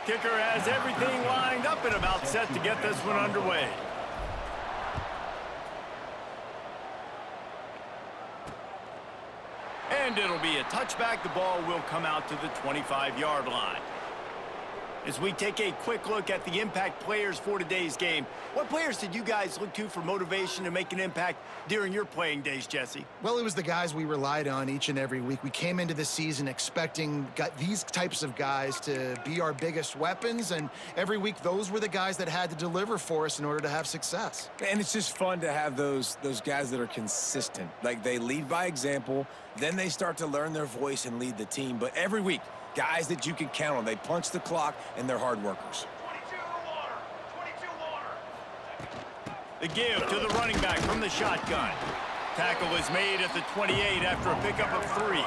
Kicker has everything lined up and about set to get this one underway. And it'll be a touchback. The ball will come out to the 25-yard line. As we take a quick look at the impact players for today's game, what players did you guys look to for motivation to make an impact during your playing days, Jesse? Well, it was the guys we relied on each and every week. We came into the season expecting these types of guys to be our biggest weapons, and every week those were the guys that had to deliver for us in order to have success. And it's just fun to have those guys that are consistent. Like, they lead by example, then they start to learn their voice and lead the team. But every week, guys that you can count on. They punch the clock, and they're hard workers. 22 water. The give to the running back from the shotgun. Tackle is made at the 28 after a pickup of 3.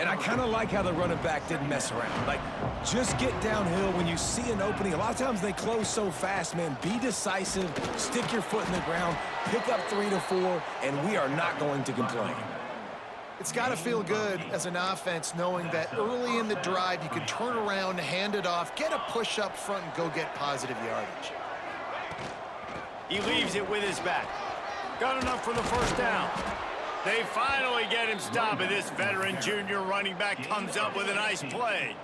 And I kind of like how the running back didn't mess around. Like, just get downhill when you see an opening. A lot of times they close so fast, man. Be decisive, stick your foot in the ground, pick up 3 to 4, and we are not going to complain. It's got to feel good as an offense knowing that early in the drive you can turn around, hand it off, get a push up front, and go get positive yardage. He leaves it with his back. Got enough for the first down. They finally get him stopped, and this veteran junior running back comes up with a nice play.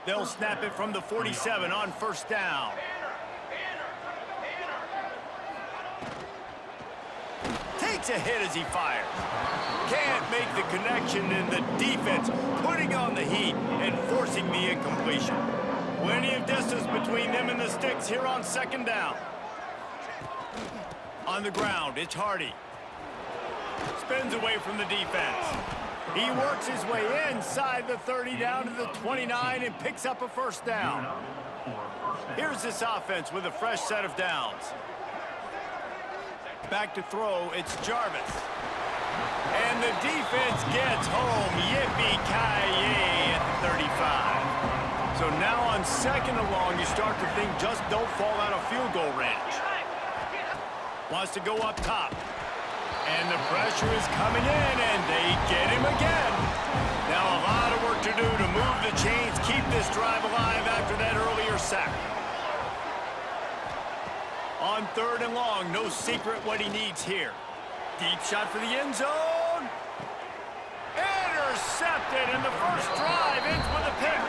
They'll snap it from the 47 on first down. Takes a hit as he fires. Can't make the connection, and the defense putting on the heat and forcing the incompletion. Plenty of distance between them and the sticks here on second down. On the ground, it's Hardy. Spins away from the defense. He works his way inside the 30 down to the 29 and picks up a first down. Here's this offense with a fresh set of downs. Back to throw, it's Jarvis. And the defense gets home. Yippee-ki-yay at the 35. So now on second and long, you start to think just don't fall out of field goal range. Wants to go up top. And the pressure is coming in, and they get him again. Now a lot of work to do to move the chains, keep this drive alive after that earlier sack. On third and long, no secret what he needs here. Deep shot for the end zone. Intercepted, and the first drive ends with a pick.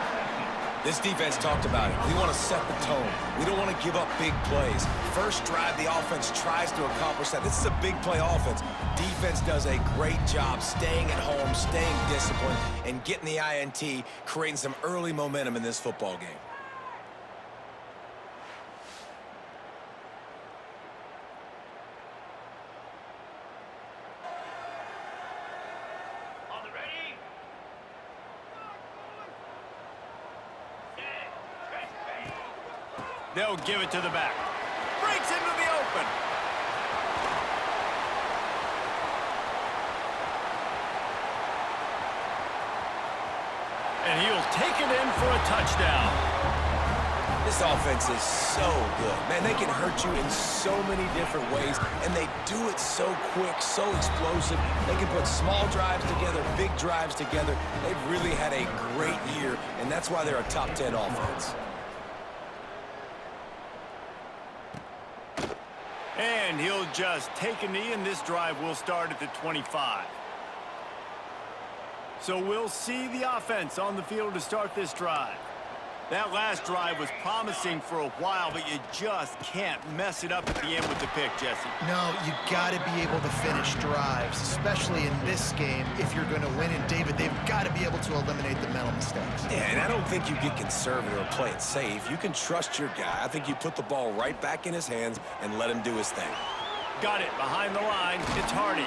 This defense talked about it. We want to set the tone. We don't want to give up big plays. First drive, the offense tries to accomplish that. This is a big play offense. Defense does a great job staying at home, staying disciplined, and getting the INT, creating some early momentum in this football game. They'll give it to the back. Breaks into the open. And he'll take it in for a touchdown. This offense is so good. Man, they can hurt you in so many different ways, and they do it so quick, so explosive. They can put small drives together, big drives together. They've really had a great year, and that's why they're a top 10 offense. And he'll just take a knee, and this drive will start at the 25. So we'll see the offense on the field to start this drive. That last drive was promising for a while, but you just can't mess it up at the end with the pick, Jesse. No, you got to be able to finish drives, especially in this game if you're going to win. And, David, they've got to be able to eliminate the mental mistakes. Yeah, and I don't think you get conservative or play it safe. You can trust your guy. I think you put the ball right back in his hands and let him do his thing. Got it behind the line. It's Hardy.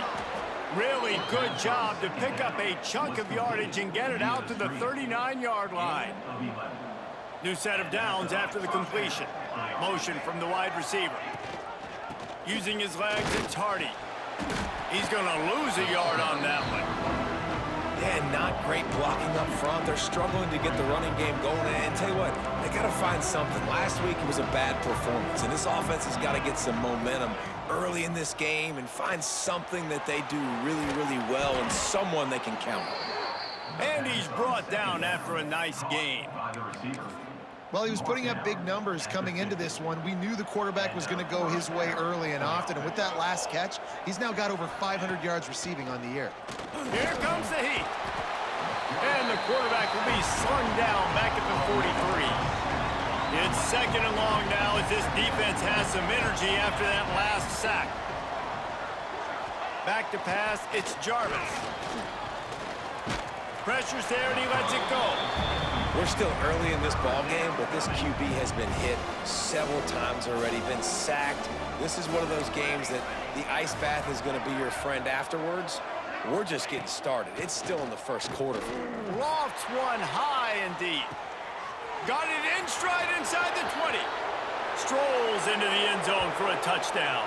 Really good job to pick up a chunk of yardage and get it out to the 39-yard line. New set of downs after the completion. Motion from the wide receiver. Using his legs, it's Hardy. He's going to lose a yard on that one. Yeah, not great blocking up front. They're struggling to get the running game going. And tell you what, they got to find something. Last week it was a bad performance, and this offense has got to get some momentum early in this game and find something that they do really, really well and someone they can count on. And he's brought down after a nice game. Well, he was putting up big numbers coming into this one. We knew the quarterback was going to go his way early and often. And with that last catch, he's now got over 500 yards receiving on the year. Here comes the heat. And the quarterback will be slung down back at the 43. It's second and long now as this defense has some energy after that last sack. Back to pass, it's Jarvis. Pressure's there and he lets it go. We're still early in this ball game, but this QB has been hit several times already, been sacked. This is one of those games that the ice bath is going to be your friend afterwards. We're just getting started. It's still in the first quarter. Lofts one high and deep. Got it in stride inside the 20. Strolls into the end zone for a touchdown.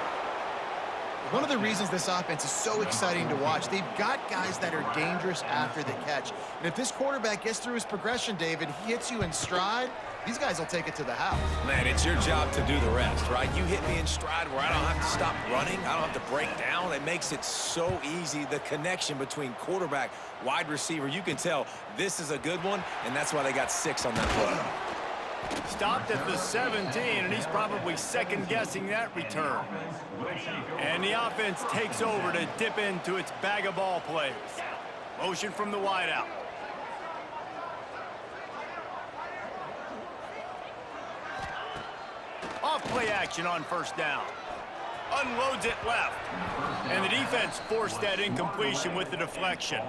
One of the reasons this offense is so exciting to watch, they've got guys that are dangerous after the catch. And if this quarterback gets through his progression, David, he hits you in stride, these guys will take it to the house. Man, it's your job to do the rest, right? You hit me in stride where I don't have to stop running. I don't have to break down. It makes it so easy, the connection between quarterback, wide receiver. You can tell this is a good one, and that's why they got 6 on that play. Stopped at the 17, and he's probably second-guessing that return. And the offense takes over to dip into its bag of ball plays. Motion from the wideout. Off play action on first down. Unloads it left. And the defense forced that incompletion with the deflection.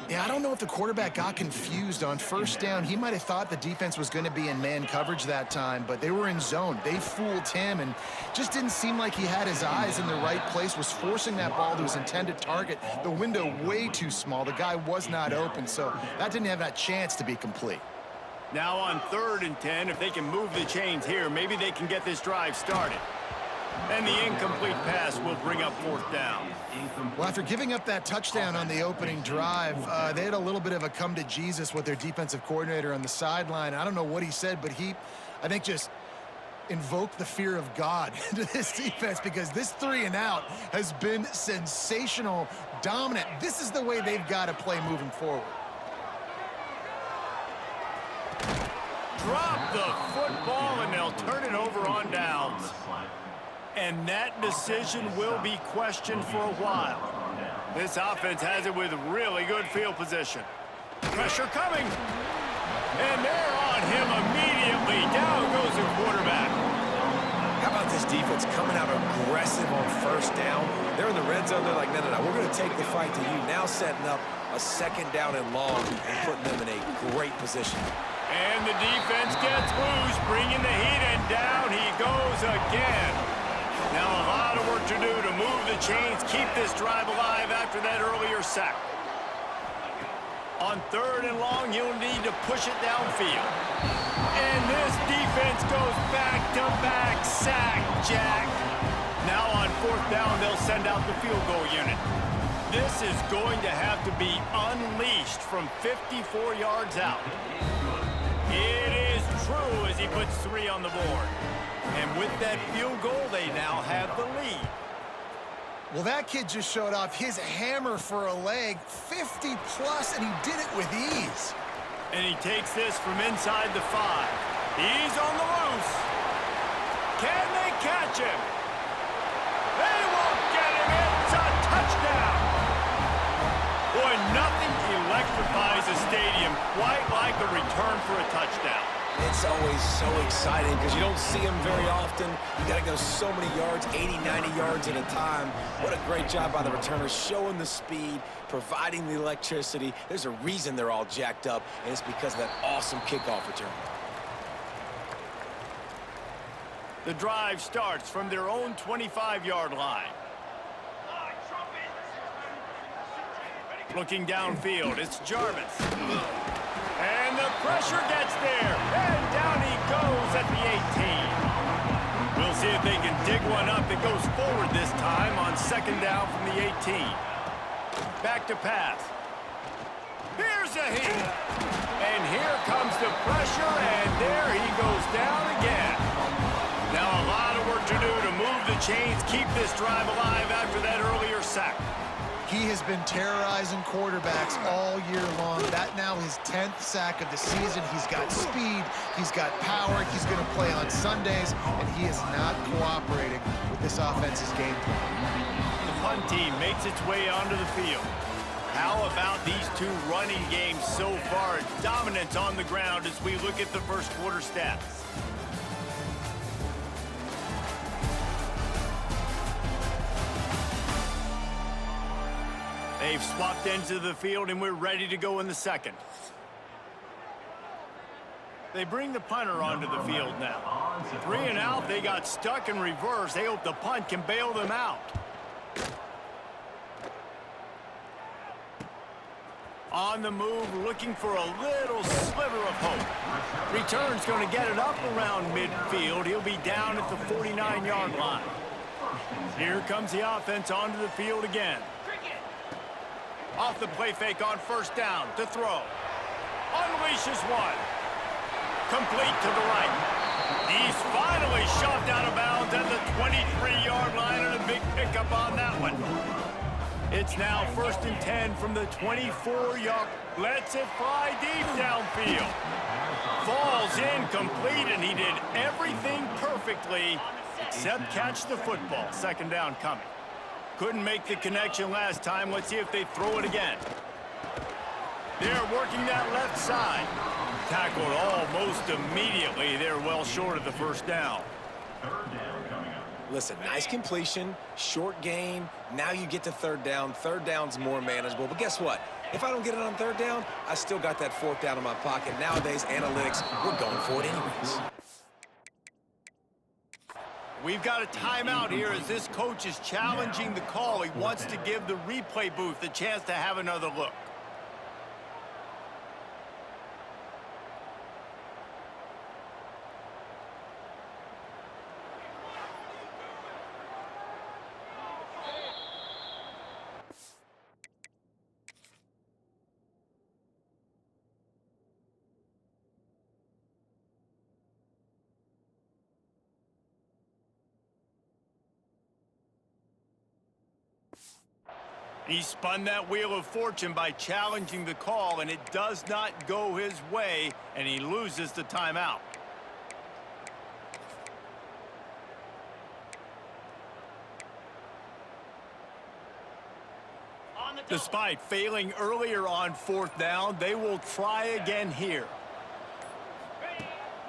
Yeah, I don't know if the quarterback got confused on first down. He might have thought the defense was going to be in man coverage that time, but they were in zone. They fooled him and just didn't seem like he had his eyes in the right place, was forcing that ball to his intended target. The window way too small. The guy was not open, so that didn't have that chance to be complete. Now on 3rd and 10, if they can move the chains here, maybe they can get this drive started. And the incomplete pass will bring up 4th down. Well, after giving up that touchdown on the opening drive, they had a little bit of a come to Jesus with their defensive coordinator on the sideline. I don't know what he said, but he, I think, just invoked the fear of God into this defense because this 3 and out has been sensational, dominant. This is the way they've got to play moving forward. Drop the football, and they'll turn it over on downs. And that decision will be questioned for a while. This offense has it with really good field position. Pressure coming. And they're on him immediately. Down goes the quarterback. How about this defense coming out aggressive on first down? They're in the red zone. They're like, no, we're going to take the fight to you. Now setting up a 2nd down and long and putting them in a great position. And the defense gets loose, bringing the heat, and down he goes again. Now a lot of work to do to move the chains, keep this drive alive after that earlier sack. On 3rd and long, you'll need to push it downfield. And this defense goes back-to-back sack, Jack. Now on 4th down, they'll send out the field goal unit. This is going to have to be unleashed from 54 yards out. It is true as he puts 3 on the board. And with that field goal, they now have the lead. Well, that kid just showed off his hammer for a leg, 50-plus, and he did it with ease. And he takes this from inside the 5. He's on the loose. Can they catch him? They won't get him. It's a touchdown. Boy, nothing electrifies a stadium quite like a return for a touchdown. It's always so exciting because you don't see them very often. You got to go so many yards, 80, 90 yards at a time. What a great job by the returners, showing the speed, providing the electricity. There's a reason they're all jacked up, and it's because of that awesome kickoff return. The drive starts from their own 25-yard line. Looking downfield, it's Jarvis. And the pressure gets there. And down he goes at the 18. We'll see if they can dig one up. It goes forward this time on 2nd down from the 18. Back to pass. Here's a hit. And here comes the pressure, and there he goes down again. Now a lot of work to do to move the chains, keep this drive alive after that earlier sack. He has been terrorizing quarterbacks all year long. That now his 10th sack of the season. He's got speed, he's got power, he's going to play on Sundays, and he is not cooperating with this offense's game plan. The punt team makes its way onto the field. How about these two running games so far? Dominance on the ground as we look at the first quarter stats. They've swapped ends of the field, and we're ready to go in the second. They bring the punter onto the field now. 3 and out, they got stuck in reverse. They hope the punt can bail them out. On the move, looking for a little sliver of hope. Return's going to get it up around midfield. He'll be down at the 49-yard line. Here comes the offense onto the field again. Off the play fake on first down to throw. Unleashes one. Complete to the right. He's finally shoved out of bounds at the 23-yard line, and a big pickup on that one. It's now 1st and 10 from the 24-yard. Lets it fly deep downfield. Falls incomplete, and he did everything perfectly except catch the football. 2nd down coming. Couldn't make the connection last time. Let's see if they throw it again. They're working that left side. Tackled almost immediately. They're well short of the 1st down. Listen, nice completion, short gain. Now you get to 3rd down. 3rd down's more manageable. But guess what? If I don't get it on 3rd down, I still got that 4th down in my pocket. Nowadays, analytics, we're going for it anyways. We've got a timeout here as this coach is challenging the call. He wants to give the replay booth a chance to have another look. He spun that wheel of fortune by challenging the call, and it does not go his way, and he loses the timeout. Despite failing earlier on 4th down, they will try again here.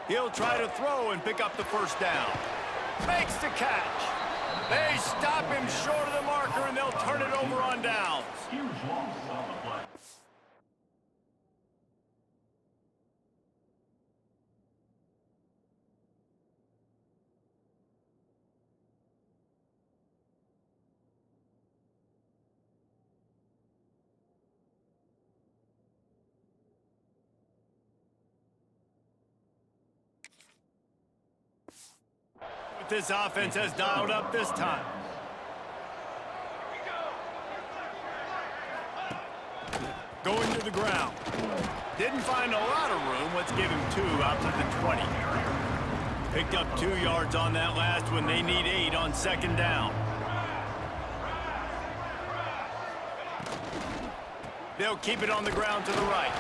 He'll try to throw and pick up the 1st down. Makes the catch. They stop him short of the marker, and they'll turn it over on downs. Huge loss on the play. This offense has dialed up this time. Going to the ground. Didn't find a lot of room. Let's give him 2 out to the 20. Picked up 2 yards on that last one. They need 8 on 2nd down. They'll keep it on the ground to the right.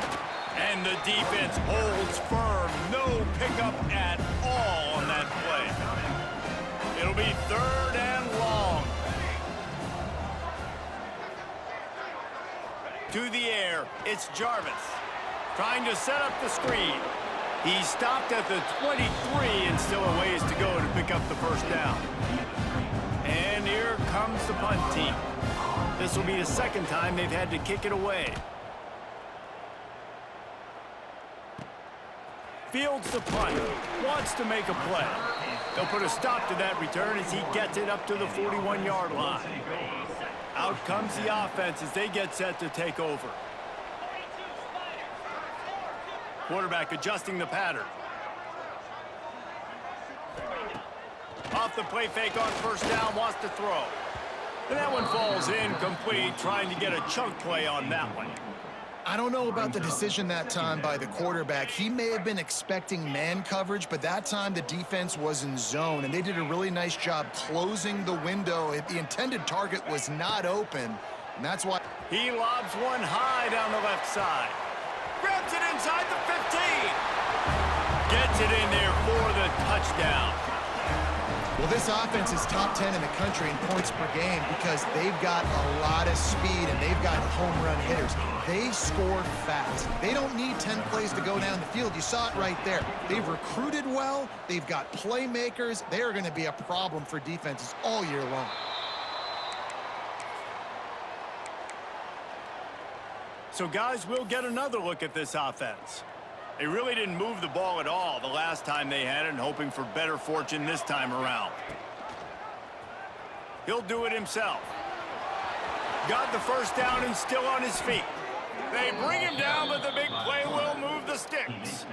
And the defense holds firm. No pickup at all on that play. It'll be 3rd and long. To the air, it's Jarvis. Trying to set up the screen. He stopped at the 23 and still a ways to go to pick up the 1st down. And here comes the punt team. This will be the 2nd time they've had to kick it away. Fields the punt. Wants to make a play. They'll put a stop to that return as he gets it up to the 41-yard line. Out comes the offense as they get set to take over. Quarterback adjusting the pattern. Off the play fake on 1st down, wants to throw. And that one falls incomplete, trying to get a chunk play on that one. I don't know about the decision that time by the quarterback. He may have been expecting man coverage, but that time the defense was in zone, and they did a really nice job closing the window. The intended target was not open, And that's why he lobs one high down the left side. Grabs it inside the 15. Gets it in there for the touchdown. Well, this offense is top 10 in the country in points per game because they've got a lot of speed and they've got home run hitters. They score fast. They don't need 10 plays to go down the field. You saw it right there. They've recruited well. They've got playmakers. They are going to be a problem for defenses all year long. So, guys, we'll get another look at this offense. They really didn't move the ball at all the last time they had it, and hoping for better fortune this time around. He'll do it himself. Got the first down and still on his feet. They bring him down, but the big play will move the sticks.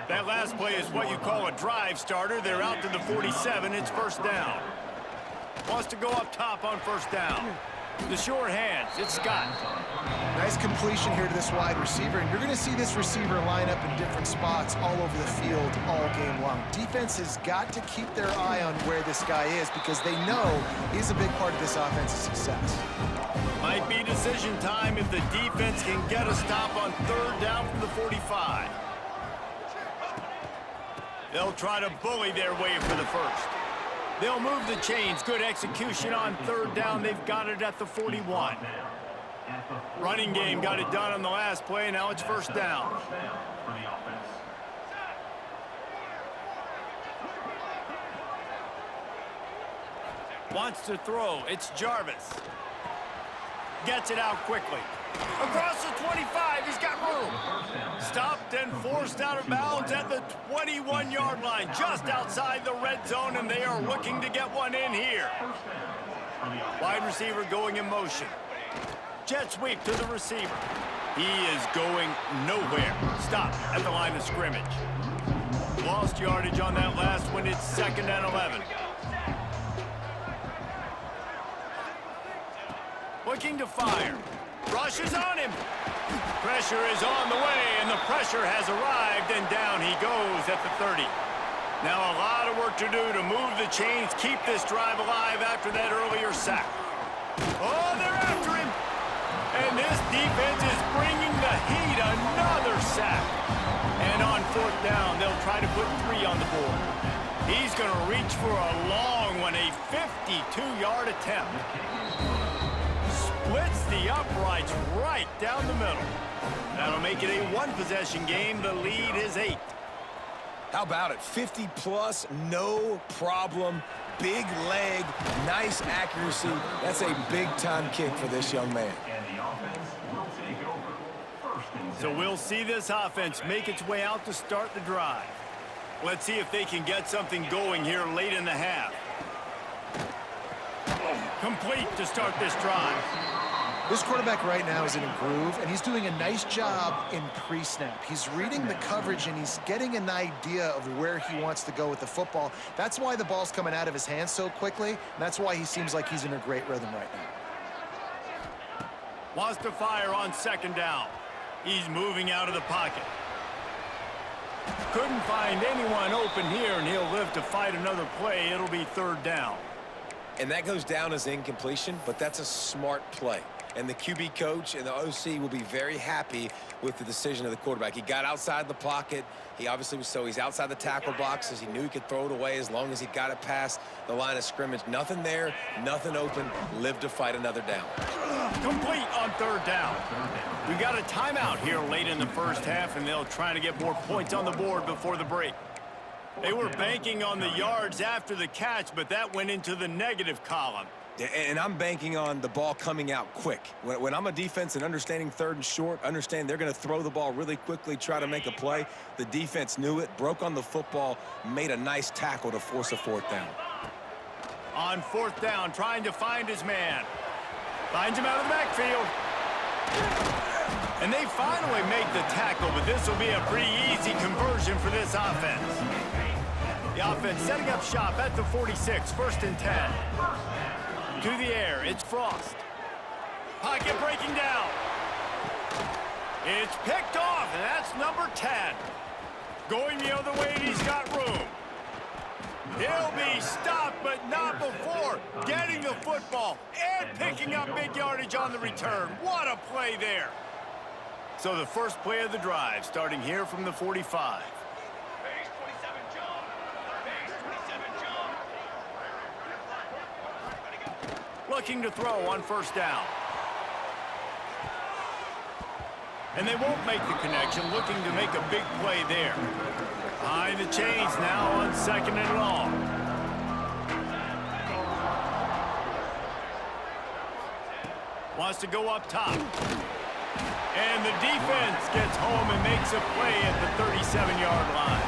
That last play is what you call a drive starter. They're out to the 47. It's first down. Wants to go up top on first down. The short hands, it's Scott. Nice completion here to this wide receiver, and you're going to see this receiver line up in different spots all over the field all game long. Defense has got to keep their eye on where this guy is because they know he's a big part of this offense's success. Might be decision time if the defense can get a stop on third down from the 45. They'll try to bully their way for the first. They'll move the chains. Good execution on third down. They've got it at the 41. Running game got it done on the last play. Now it's first down. Wants to throw. It's Jarvis. Gets it out quickly. Across the 25, he's got room. Stopped and forced out of bounds at the 21-yard line, just outside the red zone, and they are looking to get one in here. Wide receiver going in motion. Jet sweep to the receiver. He is going nowhere. Stopped at the line of scrimmage. Lost yardage on that last one. It's 2nd and 11. Looking to fire. Rush is on him. Pressure is on the way, and the pressure has arrived, and down he goes at the 30. Now a lot of work to do to move the chains, keep this drive alive after that earlier sack. Oh, they're after him. And this defense is bringing the heat. Another sack. And on fourth down, they'll try to put 3 on the board. He's going to reach for a long one, a 52-yard attempt. Splits the uprights right down the middle. That'll make it a one-possession game. The lead is 8. How about it? 50-plus, no problem. Big leg, nice accuracy. That's a big-time kick for this young man. So we'll see this offense make its way out to start the drive. Let's see if they can get something going here late in the half. Complete to start this drive. This quarterback right now is in a groove, and he's doing a nice job in pre-snap. He's reading the coverage, and he's getting an idea of where he wants to go with the football. That's why the ball's coming out of his hands so quickly, and that's why he seems like he's in a great rhythm right now. Wants to fire on 2nd down. He's moving out of the pocket. Couldn't find anyone open here, and he'll live to fight another play. It'll be 3rd down. And that goes down as incompletion, but that's a smart play. And the QB coach and the OC will be very happy with the decision of the quarterback. He got outside the pocket. He obviously was he's outside the tackle boxes. He knew he could throw it away as long as he got it past the line of scrimmage. Nothing there, nothing open. Live to fight another down. Complete on 3rd down. We've got a timeout here late in the first half, and they'll try to get more points on the board before the break. They were banking on the yards after the catch, but that went into the negative column. And I'm banking on the ball coming out quick. When I'm a defense and understanding 3rd and short, understand they're going to throw the ball really quickly, try to make a play. The defense knew it, broke on the football, made a nice tackle to force a 4th down. On 4th down, trying to find his man. Finds him out of the backfield. And they finally make the tackle, but this will be a pretty easy conversion for this offense. The offense setting up shop at the 46, 1st and 10. To the air, it's Frost. Pocket breaking down. It's picked off, and that's number 10. Going the other way, and he's got room. He'll be stopped, but not before getting the football and picking up big yardage on the return. What a play there. So the first play of the drive, starting here from the 45. Looking to throw on first down. And they won't make the connection, looking to make a big play there. Behind the chains now on second and long. Wants to go up top. And the defense gets home and makes a play at the 37-yard line.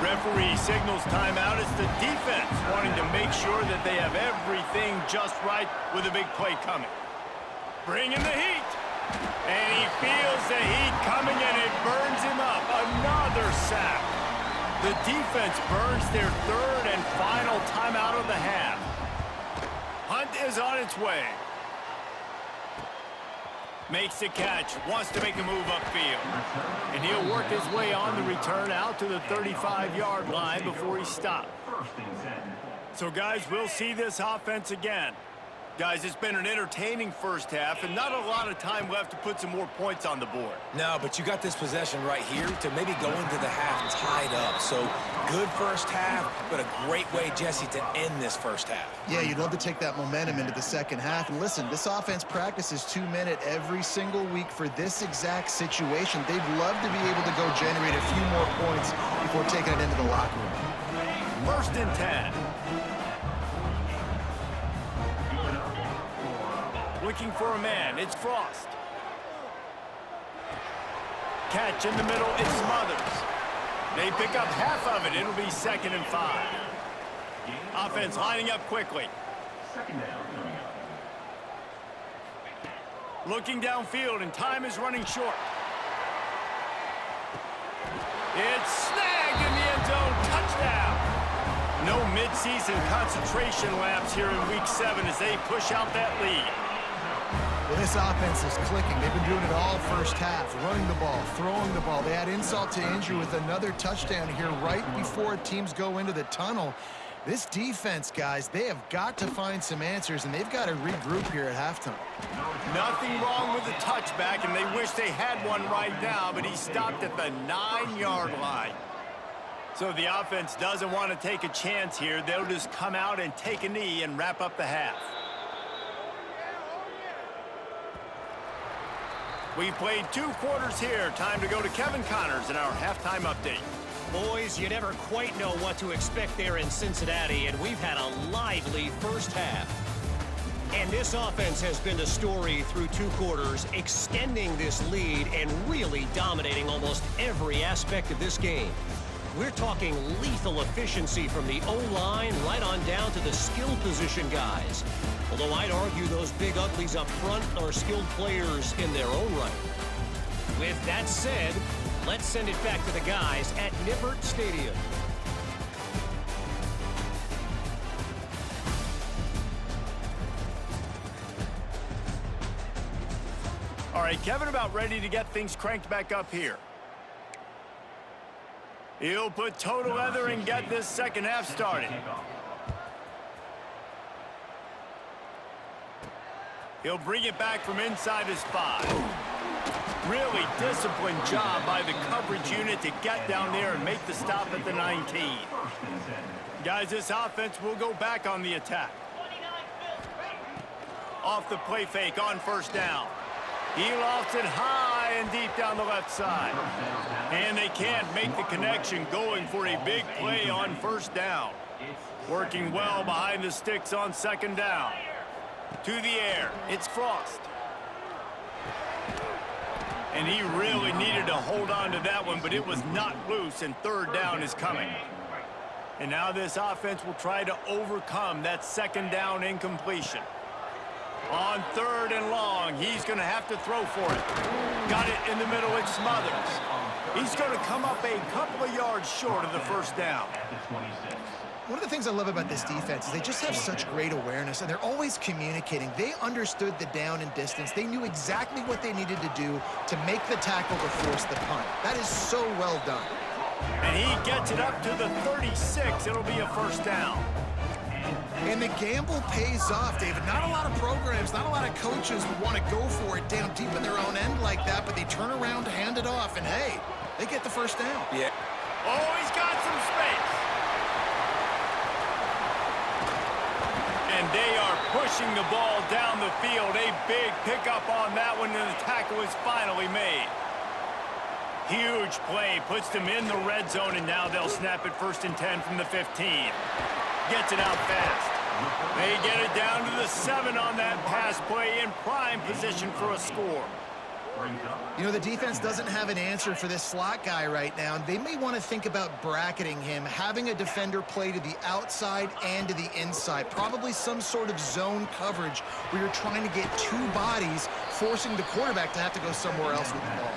Referee signals timeout. It's the defense wanting to make sure that they have everything just right with a big play coming. Bringing the heat. And he feels the heat coming, and it burns him up. Another sack. The defense burns their third and final timeout of the half. Hunt is on its way. Makes the catch, wants to make a move upfield. And he'll work his way on the return out to the 35-yard line before he stopped. So, guys, we'll see this offense again. Guys, it's been an entertaining first half and not a lot of time left to put some more points on the board. No, but you got this possession right here to maybe go into the half tied up. So, good first half, but a great way, Jesse, to end this first half. Yeah, you'd love to take that momentum into the second half. And listen, this offense practices 2-minute every single week for this exact situation. They'd love to be able to go generate a few more points before taking it into the locker room. First and 10. Looking for a man, it's Frost. Catch in the middle, it's Smothers. They pick up half of it, it'll be 2nd and 5. Offense lining up quickly. Looking downfield, and time is running short. It's snagged in the end zone, touchdown. No midseason concentration lapse here in Week 7 as they push out that lead. Well, this offense is clicking. They've been doing it all first half, running the ball, throwing the ball. They had insult to injury with another touchdown here right before teams go into the tunnel. This defense, guys, they have got to find some answers, and they've got to regroup here at halftime. Nothing wrong with the touchback, and they wish they had one right now, but he stopped at the 9-yard line. So the offense doesn't want to take a chance here. They'll just come out and take a knee and wrap up the half. We've played 2 quarters here. Time to go to Kevin Connors in our halftime update. Boys, you never quite know what to expect there in Cincinnati, and we've had a lively first half. And this offense has been the story through 2 quarters, extending this lead and really dominating almost every aspect of this game. We're talking lethal efficiency from the O-line right on down to the skill position guys. Although I'd argue those big uglies up front are skilled players in their own right. With that said, let's send it back to the guys at Nippert Stadium. All right, Kevin about ready to get things cranked back up here. He'll put total leather and get this second half started. He'll bring it back from inside his 5. Really disciplined job by the coverage unit to get down there and make the stop at the 19. Guys, this offense will go back on the attack. Off the play fake on first down. He lofts it high and deep down the left side. And they can't make the connection, going for a big play on first down. Working well behind the sticks on second down. To the air, it's Frost. And he really needed to hold on to that one, but it was not loose, and third down is coming. And now this offense will try to overcome that second down incompletion. On third and long, he's going to have to throw for it. Got it in the middle, it's Smothers. He's going to come up a couple of yards short of the first down. One of the things I love about this defense is they just have such great awareness, and they're always communicating. They understood the down and distance. They knew exactly what they needed to do to make the tackle to force the punt. That is so well done. And he gets it up to the 36. It'll be a first down. And the gamble pays off, David. Not a lot of programs, not a lot of coaches want to go for it down deep in their own end like that, but they turn around to hand it off, and hey, they get the first down. Yeah. Oh, he's got some space. And they are pushing the ball down the field. A big pickup on that one, and the tackle is finally made. Huge play, puts them in the red zone, and now they'll snap it 1st and 10 from the 15. Gets it out fast. They get it down to the 7 on that pass play, in prime position for a score. You know, the defense doesn't have an answer for this slot guy right now. They may want to think about bracketing him, having a defender play to the outside and to the inside. Probably some sort of zone coverage where you're trying to get 2 bodies, forcing the quarterback to have to go somewhere else with the ball.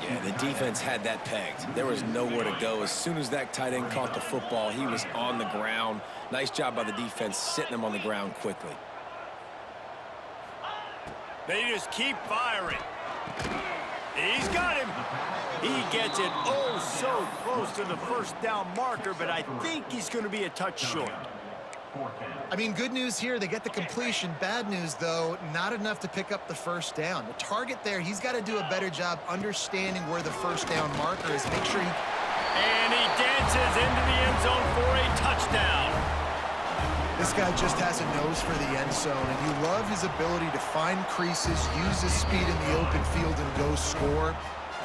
Yeah, the defense had that pegged. There was nowhere to go. As soon as that tight end caught the football, he was on the ground. Nice job by the defense sitting him on the ground quickly. They just keep firing. He's got him. He gets it oh so close to the first down marker, but I think he's going to be a touch short. I mean, good news here, they get the completion. Bad news, though, not enough to pick up the first down. The target there, he's got to do a better job understanding where the first down marker is. Make sure he... And he dances into the end zone for a touchdown. This guy just has a nose for the end zone, and you love his ability to find creases, use his speed in the open field, and go score.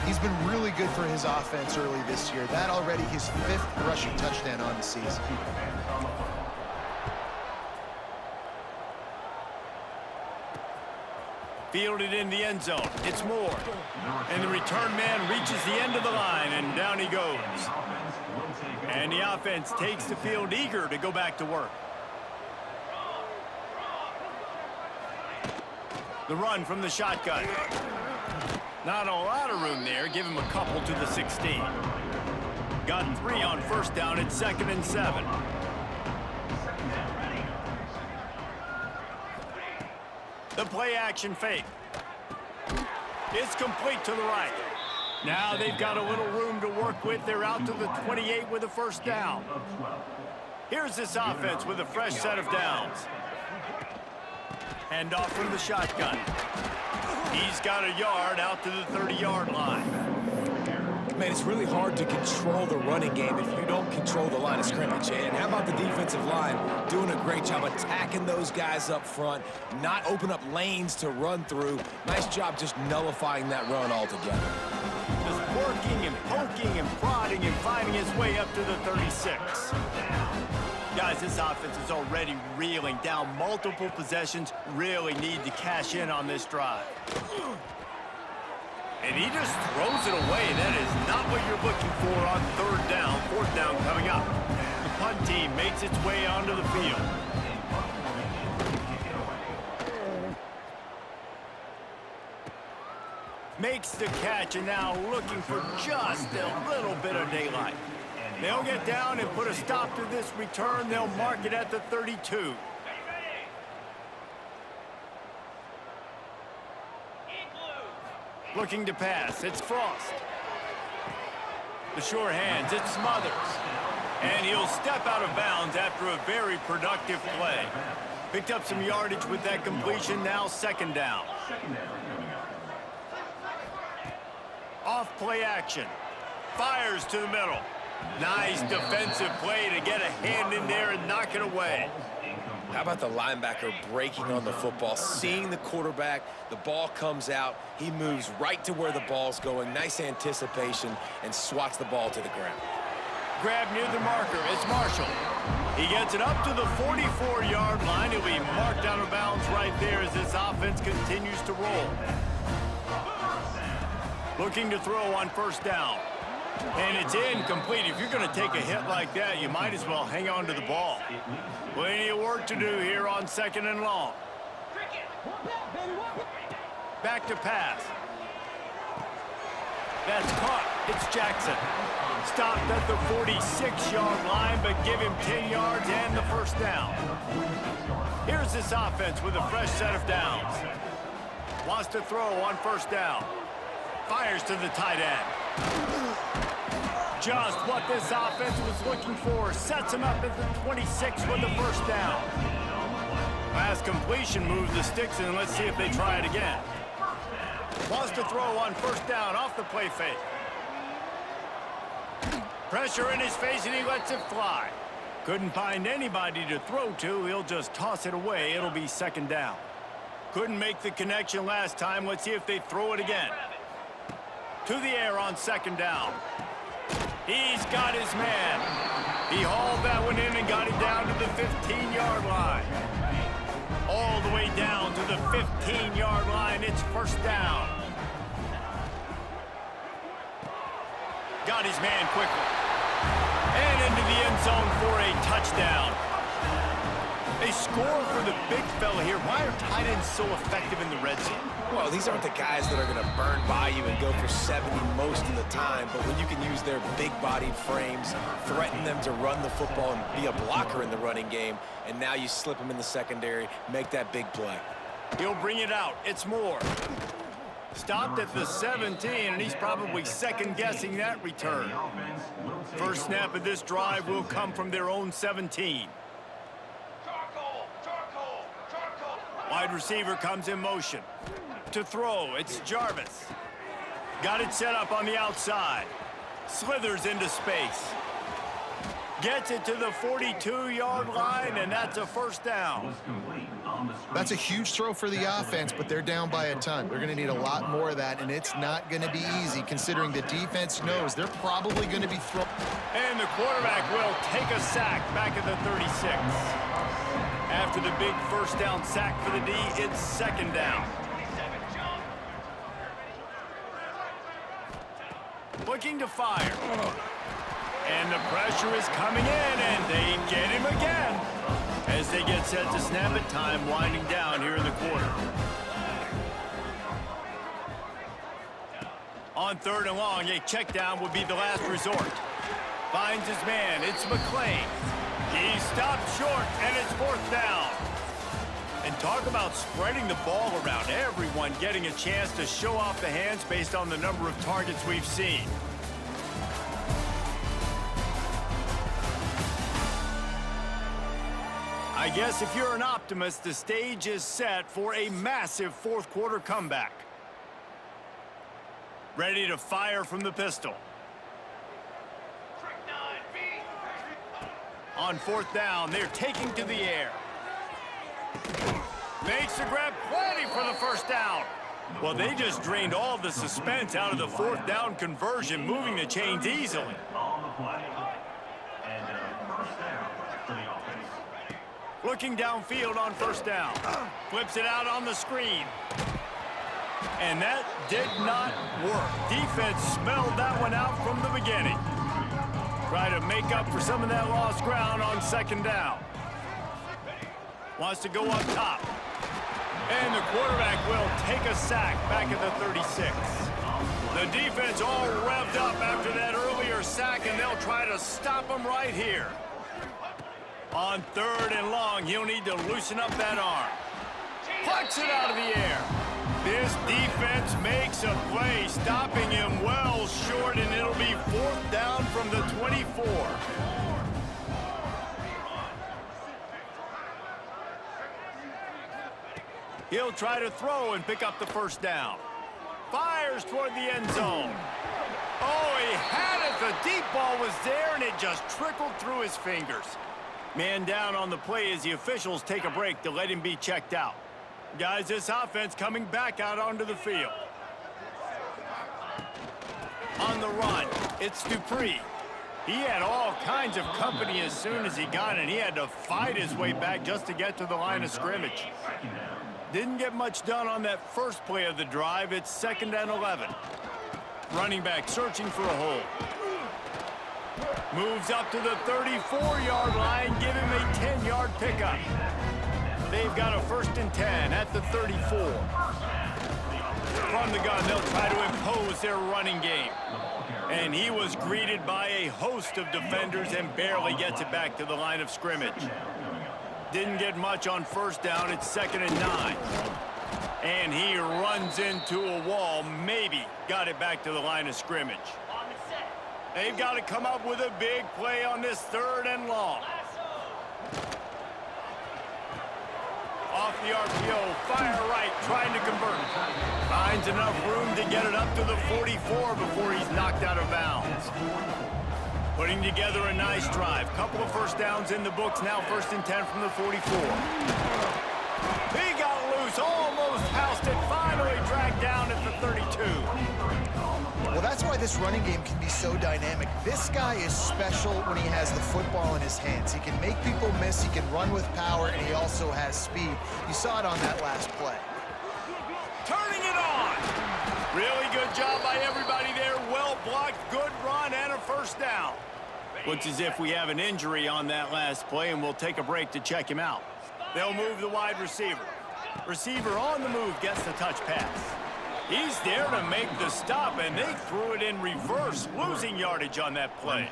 He's been really good for his offense early this year. That already his 5th rushing touchdown on the season. Fielded in the end zone. It's Moore. And the return man reaches the end of the line, and down he goes. And the offense takes the field eager to go back to work. The run from the shotgun. Not a lot of room there. Give him a couple to the 16. Got 3 on first down. It's 2nd and 7. The play action fake. It's complete to the right. Now they've got a little room to work with. They're out to the 28 with a first down. Here's this offense with a fresh set of downs. Hand off from the shotgun. He's got a yard out to the 30-yard line. Man, it's really hard to control the running game if you don't control the line of scrimmage. And how about the defensive line doing a great job attacking those guys up front, not open up lanes to run through. Nice job just nullifying that run altogether. Just working and poking and prodding and finding his way up to the 36. Guys, this offense is already reeling down multiple possessions. Really need to cash in on this drive. And he just throws it away. That is not what you're looking for on 3rd down. 4th down coming up. The punt team makes its way onto the field. Makes the catch, and now looking for just a little bit of daylight. They'll get down and put a stop to this return. They'll mark it at the 32. Looking to pass, it's Frost. The sure hands, it's Smothers. And he'll step out of bounds after a very productive play. Picked up some yardage with that completion, now 2nd down. Off play action. Fires to the middle. Nice defensive play to get a hand in there and knock it away. How about the linebacker breaking on the football, seeing the quarterback, the ball comes out, he moves right to where the ball's going, nice anticipation, and swats the ball to the ground. Grab near the marker, it's Marshall. He gets it up to the 44-yard line. He'll be marked out of bounds right there as this offense continues to roll. Looking to throw on 1st down. And it's incomplete. If you're going to take a hit like that, you might as well hang on to the ball. Plenty of work to do here on 2nd and long. Back to pass. That's caught. It's Jackson. Stopped at the 46-yard line, but give him 10 yards and the first down. Here's this offense with a fresh set of downs. Wants to throw on 1st down. Fires to the tight end. just what this offense was looking for. Sets him up at the 26 with the first down. Last completion moves the sticks, and let's see if they try it again. Wants to throw on first down off the play fake. Pressure in his face, and he lets it fly. Couldn't find anybody to throw to. He'll just toss it away. It'll be second down. Couldn't make the connection last time. Let's see if they throw it again. To the air on second down. He's got his man. He hauled that one in and got it down to the 15-yard line. All the way down to the 15-yard line. It's first down. Got his man quickly. And into the end zone for a touchdown. They score for the big fella here. Why are tight ends so effective in the red zone? Well, these aren't the guys that are going to burn by you and go for 70 most of the time, but when you can use their big-bodied frames, threaten them to run the football and be a blocker in the running game, and now you slip them in the secondary, make that big play. He'll bring it out. It's Moore. Stopped at the 17, and he's probably second-guessing that return. First snap of this drive will come from their own 17. Wide receiver comes in motion. To throw, it's Jarvis. Got it set up on the outside. Slithers into space. Gets it to the 42-yard line, and that's a first down. That's a huge throw for the offense, but they're down by a ton. They're going to need a lot more of that, and it's not going to be easy considering the defense knows they're probably going to be throwing. And the quarterback will take a sack back at the 36. After the big first down sack for the D, it's second down. Looking to fire. And the pressure is coming in, and they get him again. As they get set to snap it, time winding down here in the quarter. On third and long, a check down would be the last resort. Finds his man, it's McClain. He stopped short, and it's fourth down. And talk about spreading the ball around. Everyone getting a chance to show off the hands based on the number of targets we've seen. I guess if you're an optimist, the stage is set for a massive fourth quarter comeback. Ready to fire from the pistol. On fourth down, they're taking to the air. Makes the grab, plenty for the first down. Well, they just drained all the suspense out of the fourth down conversion, moving the chains easily. Looking downfield on first down. Flips it out on the screen. And that did not work. Defense smelled that one out from the beginning. Try to make up for some of that lost ground on second down. Wants to go up top. And the quarterback will take a sack back at the 36. The defense all revved up after that earlier sack, and they'll try to stop him right here. On third and long, he'll need to loosen up that arm. Plucks it out of the air. This defense makes a play, stopping him well short, and it'll be fourth down from the 24. He'll try to throw and pick up the first down. Fires toward the end zone. Oh, he had it. The deep ball was there, and it just trickled through his fingers. Man down on the play as the officials take a break to let him be checked out. Guys, this offense coming back out onto the field. On the run, it's Dupree. He had all kinds of company as soon as he got it. He had to fight his way back just to get to the line of scrimmage. Didn't get much done on that first play of the drive. It's second and 11. Running back searching for a hole. Moves up to the 34-yard line, give him a 10-yard pickup. They've got a first and 10 at the 34. From the gun, they'll try to impose their running game. And he was greeted by a host of defenders and barely gets it back to the line of scrimmage. Didn't get much on first down. It's second and 9. And he runs into a wall. Maybe got it back to the line of scrimmage. They've got to come up with a big play on this 3rd and long. Off the RPO, fire right, trying to convert. Finds enough room to get it up to the 44 before he's knocked out of bounds. Putting together a nice drive. Couple of first downs in the books now, 1st and 10 from the 44. He got loose, almost housed it, finally dragged down at the 32. Well, that's why this running game can be so dynamic. This guy is special when he has the football in his hands. He can make people miss, he can run with power, and he also has speed. You saw it on that last play. Turning it on. Really good job by everybody there. Well blocked, good run, and a 1st down. Looks as if we have an injury on that last play, and we'll take a break to check him out. They'll move the wide receiver. Receiver on the move gets the touch pass. He's there to make the stop, and they threw it in reverse, losing yardage on that play.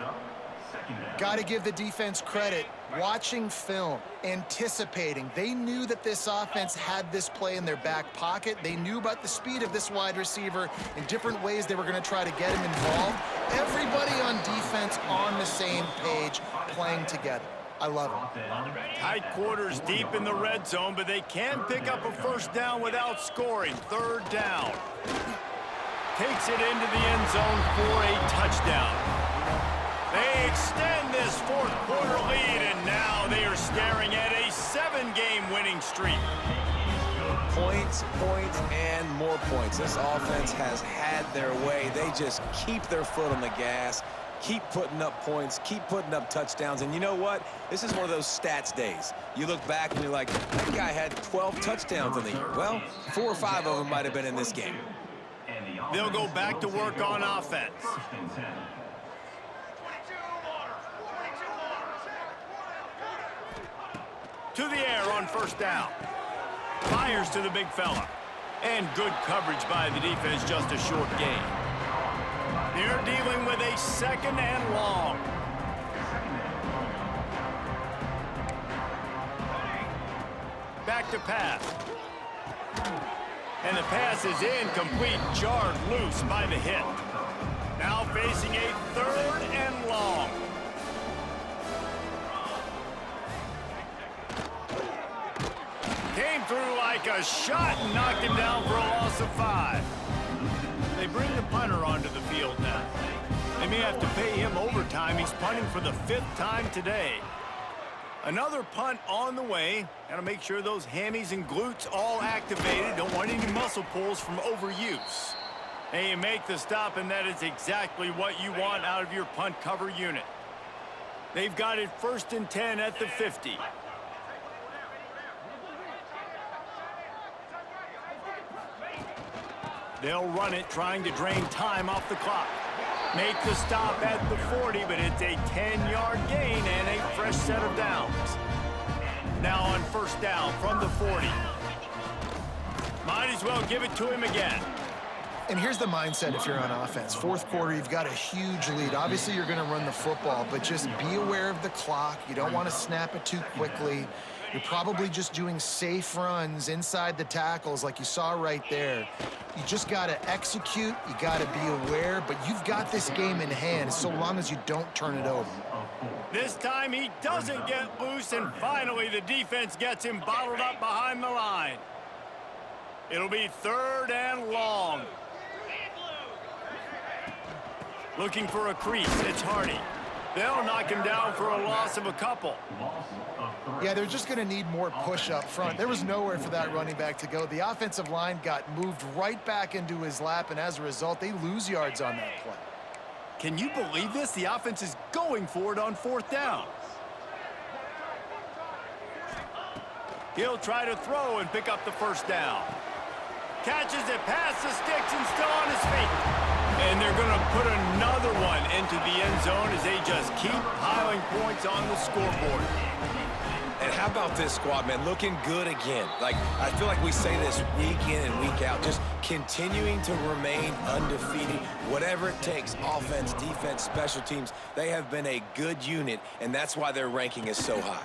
Got to give the defense credit. Watching film, anticipating. They knew that this offense had this play in their back pocket. They knew about the speed of this wide receiver in different ways they were going to try to get him involved. Everybody on defense on the same page, playing together. I love it. Tight quarters deep in the red zone, but they can pick up a 1st down without scoring. 3rd down. Takes it into the end zone for a touchdown. They extend this 4th quarter lead, and now they are staring at a 7-game winning streak. Points, points, and more points. This offense has had their way. They just keep their foot on the gas, keep putting up points, keep putting up touchdowns. And you know what? This is one of those stats days. You look back and you're like, that guy had 12 touchdowns in the year. Well, 4 or 5 of them might have been in this game. They'll go back to work on offense. To the air on 1st down. Fires to the big fella. And good coverage by the defense, just a short gain. They're dealing with a 2nd and long. Back to pass. And the pass is incomplete, jarred loose by the hit. Now facing a 3rd and long. Came through like a shot and knocked him down for a loss of 5. They bring the punter onto the field now. They may have to pay him overtime. He's punting for the 5th time today. Another punt on the way. Got to make sure those hammies and glutes all activated. Don't want any muscle pulls from overuse. They make the stop, and that is exactly what you want out of your punt cover unit. They've got it 1st and 10 at the 50. They'll run it, trying to drain time off the clock. Make the stop at the 40, but it's a 10-yard gain and a fresh set of downs. Now on 1st down from the 40. Might as well give it to him again. And here's the mindset if you're on offense. 4th quarter, you've got a huge lead. Obviously, you're going to run the football, but just be aware of the clock. You don't want to snap it too quickly. You're probably just doing safe runs inside the tackles like you saw right there. You just got to execute. You got to be aware, but you've got this game in hand so long as you don't turn it over. This time he doesn't get loose, and finally the defense gets him bottled up behind the line. It'll be 3rd and long. Looking for a crease. It's Hardy. They'll knock him down for a loss of a couple. Yeah, they're just going to need more push up front. There was nowhere for that running back to go. The offensive line got moved right back into his lap, and as a result, they lose yards on that play. Can you believe this? The offense is going for it on 4th down. He'll try to throw and pick up the 1st down. Catches it past the sticks and still on his feet. And they're going to put another one into the end zone as they just keep piling points on the scoreboard. And how about this squad, man? Looking good again. Like, I feel like we say this week in and week out, just continuing to remain undefeated. Whatever it takes, offense, defense, special teams, they have been a good unit, and that's why their ranking is so high.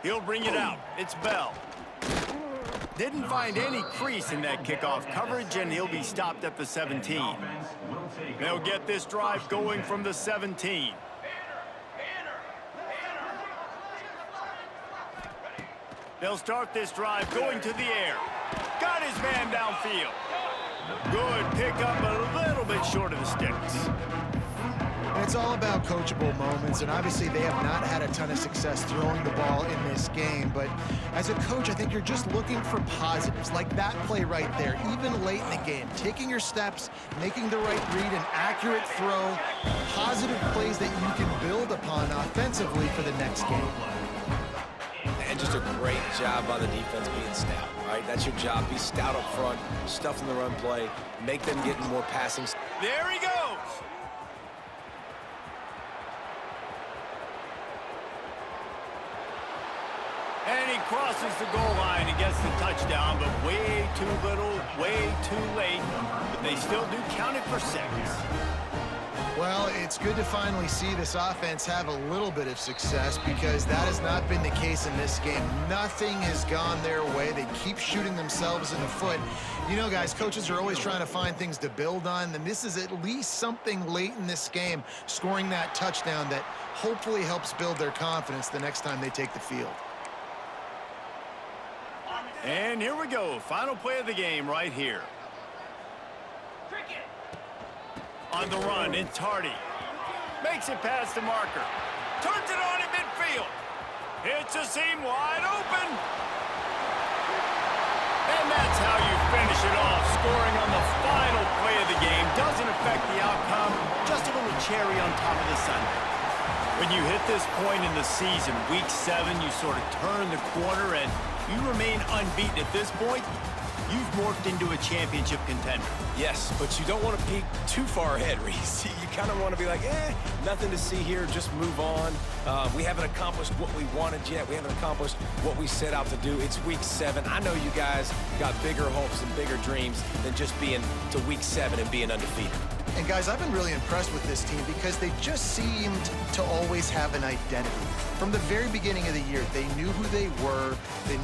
He'll bring it out. It's Bell. Didn't find any crease in that kickoff coverage, and he'll be stopped at the 17. They'll get this drive going from the 17. They'll start this drive going to the air. Got his man downfield. Good pickup, a little bit short of the sticks. And it's all about coachable moments, and obviously they have not had a ton of success throwing the ball in this game. But as a coach, I think you're just looking for positives, like that play right there, even late in the game. Taking your steps, making the right read, an accurate throw, positive plays that you can build upon offensively for the next game. And just a great job by the defense being stout, right? That's your job. Be stout up front, stuff in the run play, make them get more passing. There he goes. And he crosses the goal line and gets the touchdown, but way too little, way too late. But they still do count it for 6. Well, it's good to finally see this offense have a little bit of success, because that has not been the case in this game. Nothing has gone their way. They keep shooting themselves in the foot. You know, guys, coaches are always trying to find things to build on, and this is at least something late in this game, scoring that touchdown that hopefully helps build their confidence the next time they take the field. And here we go. Final play of the game right here. On the run, it's Hardy. Makes it past the marker. Turns it on in midfield. Hits a seam wide open. And that's how you finish it off. Scoring on the final play of the game doesn't affect the outcome. Just a little cherry on top of the sundae. When you hit this point in the season, week 7, you sort of turn the corner and you remain unbeaten. At this point, you've morphed into a championship contender. Yes, but you don't want to peek too far ahead, Reese. You kind of want to be like, nothing to see here, just move on. We haven't accomplished what we wanted yet. We haven't accomplished what we set out to do. It's week 7. I know you guys got bigger hopes and bigger dreams than just being to week 7 and being undefeated. And guys, I've been really impressed with this team because they just seemed to always have an identity. From the very beginning of the year, they knew who they were. They knew